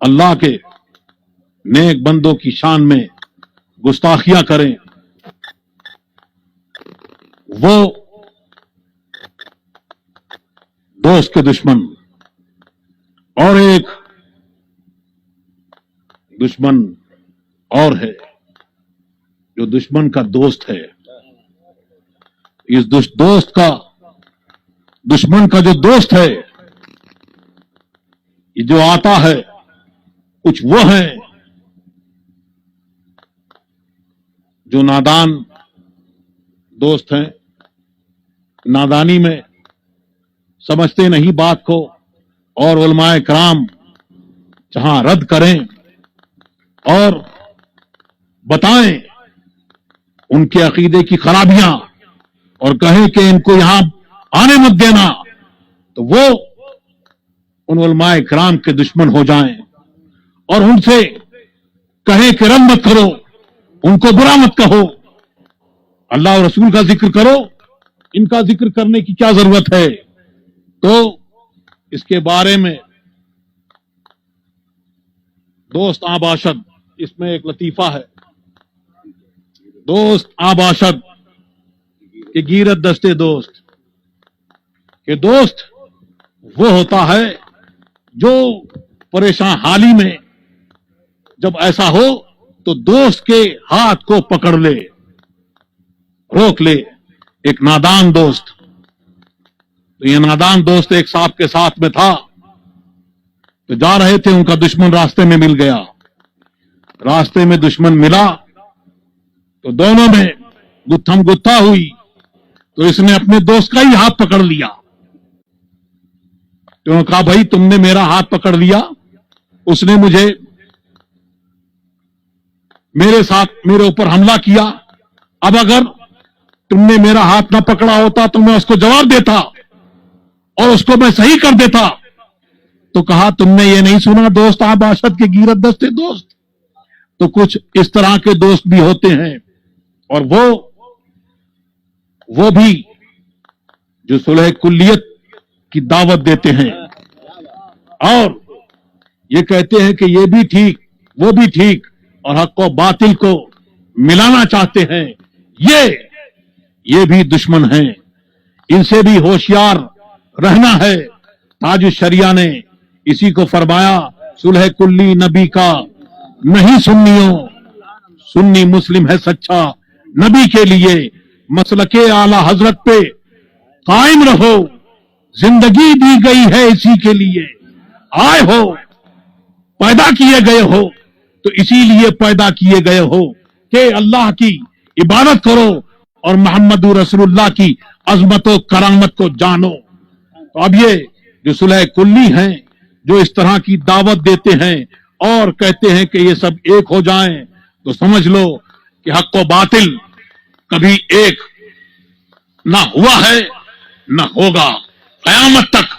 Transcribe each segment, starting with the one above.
अल्लाह के नेक बंदों की शान में गुस्ताखियां करें, वो दोस्त के दुश्मन। और एक दुश्मन और है जो दुश्मन का दोस्त है। इस दोस्त का, दुश्मन का जो दोस्त है, ये जो आता है, कुछ वो है जो नादान दोस्त हैं, नादानी में समझते नहीं बात को, और उलमाए कराम जहां रद्द करें और बताएं उनके अकीदे की खराबियां और कहें कि इनको यहां आने मत देना, तो वो उन उलमाए कराम के दुश्मन हो जाएं और उनसे कहें कि रद्द मत करो, उनको बुरा मत कहो, अल्लाह और रसूल का जिक्र करो, इनका जिक्र करने की क्या जरूरत है। तो इसके बारे में दोस्त आबाशद, इसमें एक लतीफा है। दोस्त आबाशद के गिरत दस्ते दोस्त के दोस्त वो होता है जो परेशान हाली में जब ऐसा हो तो दोस्त के हाथ को पकड़ ले, रोक ले। एक नादान दोस्त, तो ये नादान दोस्त एक साहब के साथ में था, तो जा रहे थे, उनका दुश्मन रास्ते में मिल गया। रास्ते में दुश्मन मिला तो दोनों में गुत्थम गुत्था हुई, तो इसने अपने दोस्त का ही हाथ पकड़ लिया। तो उन्होंने कहा, भाई तुमने मेरा हाथ पकड़ लिया, उसने मुझे मेरे साथ मेरे ऊपर हमला किया, अब अगर तुमने मेरा हाथ ना पकड़ा होता तो मैं उसको जवाब देता और उसको मैं सही कर देता। तो कहा, तुमने ये नहीं सुना दोस्त आबाशद के गिरत दस्ते दोस्त? तो कुछ इस तरह के दोस्त भी होते हैं, और वो भी जो सुलह कुल्लियत की दावत देते हैं और ये कहते हैं कि ये भी ठीक वो भी ठीक और हक और बातिल को मिलाना चाहते हैं, ये भी दुश्मन हैं, इनसे भी होशियार रहना है। ताज शरिया ने इसी को फरमाया, सुलह कुल्ली नबी का नहीं सुन्नियों, सुन्नी मुस्लिम है सच्चा नबी के लिए, मसलके आला हजरत पे कायम रहो, जिंदगी दी गई है इसी के लिए, आए हो पैदा किए गए हो तो इसीलिए पैदा किए गए हो कि अल्लाह की इबादत करो और मोहम्मद रसूलुल्लाह की अजमत और करामत को जानो। तो अब ये जो सुलह कुल्ली हैं, जो इस तरह की दावत देते हैं और कहते हैं कि ये सब एक हो जाएं, तो समझ लो कि हक व बातिल कभी एक ना हुआ है ना होगा। कयामत तक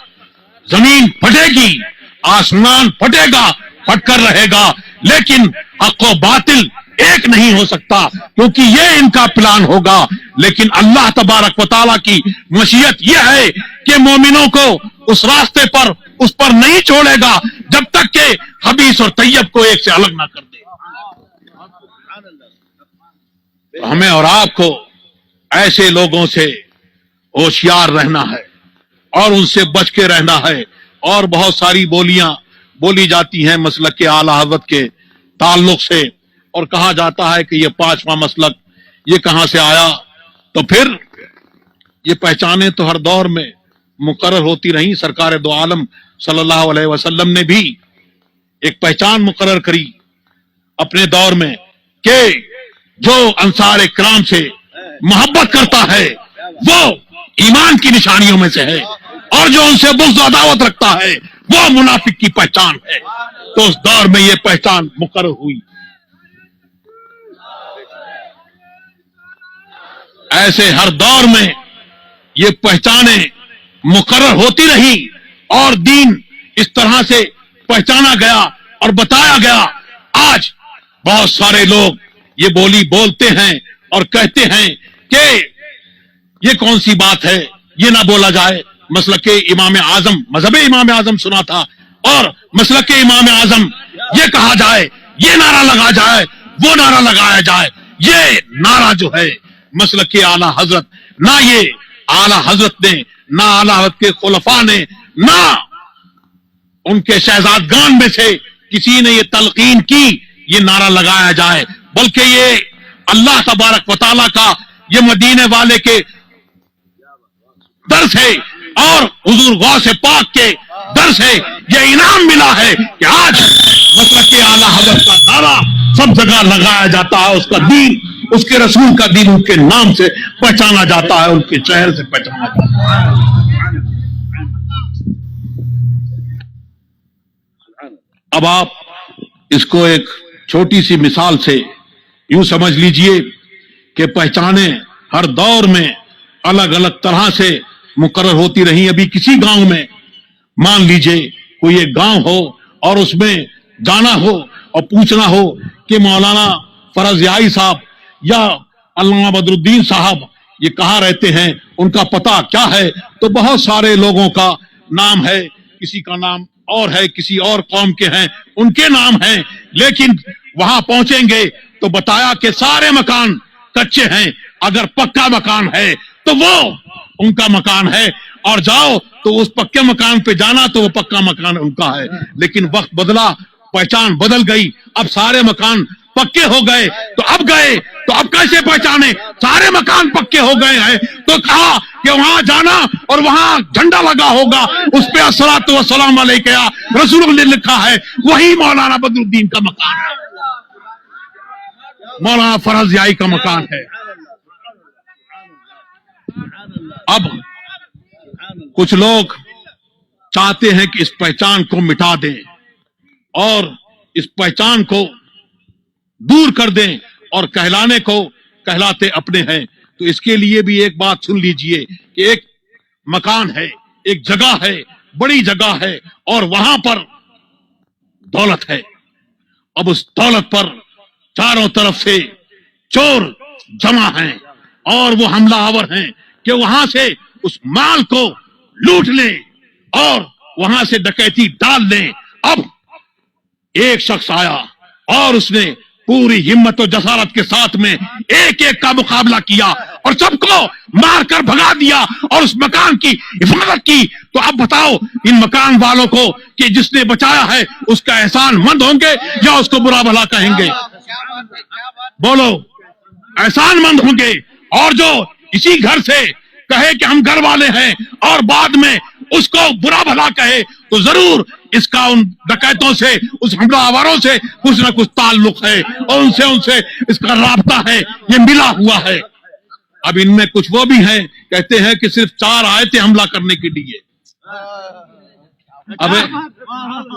जमीन फटेगी, आसमान फटेगा, फटकर रहेगा, लेकिन हक व बातिल एक नहीं हो सकता, क्योंकि ये इनका प्लान होगा। लेकिन अल्लाह तबारक व तआला की मशीयत यह है कि मोमिनों को उस रास्ते पर उस पर नहीं छोड़ेगा जब तक कि खबीस और तैयब को एक से अलग ना कर दे। तो हमें और आपको ऐसे लोगों से होशियार रहना है और उनसे बच के रहना है। और बहुत सारी बोलियां बोली जाती हैं मसलक के आला हज़रत के ताल्लुक से, और कहा जाता है कि ये पांचवा मसलक ये कहां से आया। तो फिर ये पहचाने तो हर दौर में मुकर्रर होती रही। सरकार दो आलम सल्लल्लाहु अलैहि वसल्लम ने भी एक पहचान मुकर्रर करी अपने दौर में कि जो अंसार इकराम से मोहब्बत करता है वो ईमान की निशानियों में से है, और जो उनसे बुग़्ज़ अदावत रखता है वो मुनाफिक की पहचान है। तो उस दौर में ये पहचान मुकर्रर हुई। ऐसे हर दौर में ये पहचानें मुकर्रर होती रही और दीन इस तरह से पहचाना गया और बताया गया। आज बहुत सारे लोग ये बोली बोलते हैं और कहते हैं कि ये कौन सी बात है, ये ना बोला जाए। मसलक के इमाम आजम, मजहब इमाम आजम सुना था اور مسلक इमाम आजम ये कहा जाए, ये नारा लगा जाए, वो नारा लगाया जाए, ये नारा जो है मसलक आला हजरत, ना ये आला हजरत ने, ना आला हजरत के खुलफा ने, ना उनके शहजादगान में से किसी ने ये तलकीन की ये नारा लगाया जाए, बल्कि ये अल्लाह तबारक व तआला का, ये मदीने वाले के दर से और हुजूर गौस पाक के दर से ये इनाम मिला है कि आज मसलक आला हजरत का नारा सब जगह लगाया जाता है, उसका दीन, उसके रसूल का दीन उनके नाम से पहचाना जाता है, उनके चेहरे से पहचाना जाता है। अब आप इसको एक छोटी सी मिसाल से यूं समझ लीजिए कि पहचाने हर दौर में अलग अलग तरह से मुकर्रर होती रही। अभी किसी गांव में मान लीजिए कोई एक गांव हो और उसमें जाना हो और पूछना हो कि मौलाना फरज़याई साहब या अल्लामा बदरुद्दीन साहब ये कहाँ रहते हैं, उनका पता क्या है, तो बहुत सारे लोगों का नाम है, किसी का नाम और है, किसी और कौम के हैं, उनके नाम हैं, लेकिन वहां पहुंचेंगे तो बताया कि सारे मकान कच्चे हैं, अगर पक्का मकान है तो वो उनका मकान है, और जाओ तो उस पक्के मकान पे जाना तो वो पक्का मकान उनका है। लेकिन वक्त बदला, पहचान बदल गई, अब सारे मकान पक्के हो गए, तो अब गए तो अब कैसे पहचाने, सारे मकान पक्के हो गए हैं, तो कहा कि वहां जाना और वहां झंडा लगा होगा, उस पे अस्सलातु वस्सलाम अलैका रसूल ने लिखा है, वही मौलाना बदरुद्दीन का मकान है, मौलाना फरज़याई का मकान है। अब कुछ लोग चाहते हैं कि इस पहचान को मिटा दें और इस पहचान को दूर कर दें और कहलाने को कहलाते अपने हैं। तो इसके लिए भी एक बात सुन लीजिए कि एक मकान है, एक जगह है, बड़ी जगह है, और वहां पर दौलत है। अब उस दौलत पर चारों तरफ से चोर जमा हैं और वो हमलावर हैं कि वहां से उस माल को लूट लें और वहां से डकैती डाल लें। अब एक शख्स आया और उसने पूरी हिम्मत और जसारत के साथ में एक एक का मुकाबला किया और सबको मारकर भगा दिया और उस मकान की हिफाजत की। तो अब बताओ इन मकान वालों को कि जिसने बचाया है उसका एहसान मंद होंगे या उसको बुरा भला कहेंगे? बोलो, एहसान मंद होंगे। और जो इसी घर से कहे कि हम घर वाले हैं और बाद में उसको बुरा भला कहे तो जरूर इसका उन डकैतों से, उस हमलावरों से कुछ ना कुछ ताल्लुक है और उनसे इसका राब्ता है, ये मिला हुआ है। अब इनमें कुछ वो भी हैं, कहते हैं कि सिर्फ 4 आए थे हमला करने के लिए। अबे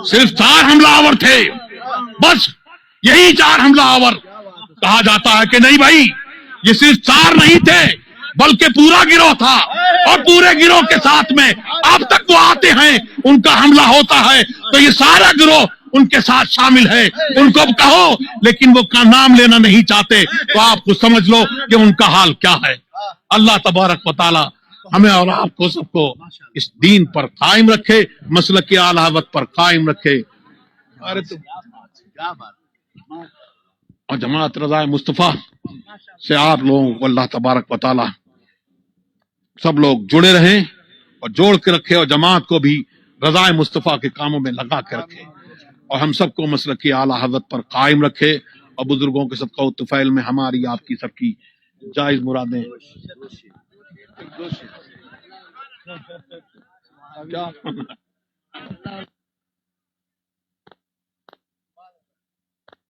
सिर्फ 4 हमलावर थे, बस यही 4 हमलावर। कहा जाता है कि नहीं भाई, ये सिर्फ 4 नहीं थे बल्कि पूरा गिरोह था, और पूरे गिरोह के साथ में अब तक वो आते हैं, उनका हमला होता है तो ये सारा गिरोह उनके साथ शामिल है। उनको कहो लेकिन वो का नाम लेना नहीं चाहते, तो आप कुछ समझ लो कि उनका हाल क्या है। अल्लाह तबारक व तआला हमें और आपको सबको इस दीन पर कायम रखे, मसलक आला हज़रत पर कायम रखे। अरे तो और जमात रज़ाए मुस्तफा से आप लोगों को अल्लाह तबारक व तआला सब लोग जुड़े रहें और जोड़ के रखे, और जमात को भी रज़ाए मुस्तफा के कामों में लगा के रखे, और हम सबको मसलक आला हज़रत पर कायम रखे, और बुजुर्गों के सबका तुफैल में हमारी आपकी सबकी जायज मुरादें क्या